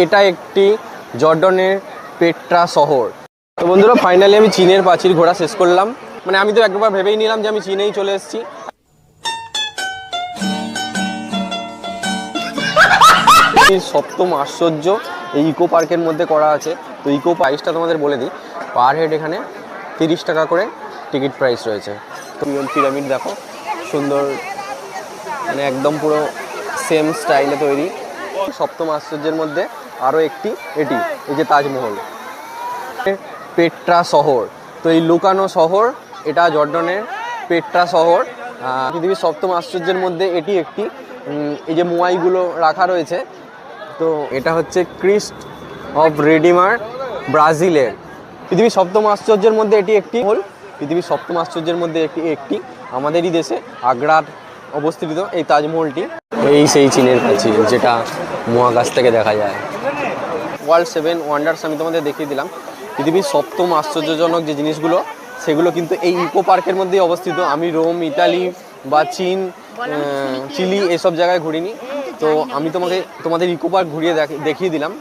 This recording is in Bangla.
এটা একটি জর্ডনের পেট্রা শহর। তো বন্ধুরা ফাইনালি আমি চীনের প্রাচীর ঘোরা শেষ করলাম। মানে আমি তো একবার ভেবেই নিলাম যে আমি চীনেই চলে এসেছি। সপ্তম আশ্চর্য এই ইকো পার্কের মধ্যে করা আছে। তো ইকো প্রাইসটা তোমাদের বলে দিই, পার হেড এখানে 30 টাকা করে টিকিট প্রাইস রয়েছে। তো পিরামিড দেখো সুন্দর, মানে একদম পুরো সেম স্টাইলে তৈরি। সপ্তম আশ্চর্যের মধ্যে আরও একটি এটি, এই যে তাজমহল। পেট্রা শহর, তো এই লুকানো শহর, এটা জর্ডনের পেট্রা শহর। পৃথিবীর সপ্তম আশ্চর্যের মধ্যে এটি একটি। এই যে মোয়াইগুলো রাখা রয়েছে, তো এটা হচ্ছে ক্রিস্ট অফ রেডিমার ব্রাজিলের। পৃথিবীর সপ্তম আশ্চর্যের মধ্যে এটি একটি হল। পৃথিবীর সপ্তম আশ্চর্যের মধ্যে একটি আমাদেরই দেশে আগ্রার অবস্থিত এই তাজমহলটি। এই সেই চীনের প্রাচীর যেটা মহাকাশ থেকে দেখা যায়। ওয়ার্ল্ড 7 ওয়ান্ডার্স আমি তোমাদের দেখিয়ে দিলাম। পৃথিবীর সপ্তম আশ্চর্যজনক যে জিনিসগুলো সেগুলো কিন্তু এই ইকো পার্কের মধ্যেই অবস্থিত। আমি রোম, ইতালি বা চীন, চিলি এসব জায়গায় ঘুরিনি। তো আমি তোমাদের ইকো পার্ক ঘুরিয়ে দেখিয়ে দিলাম।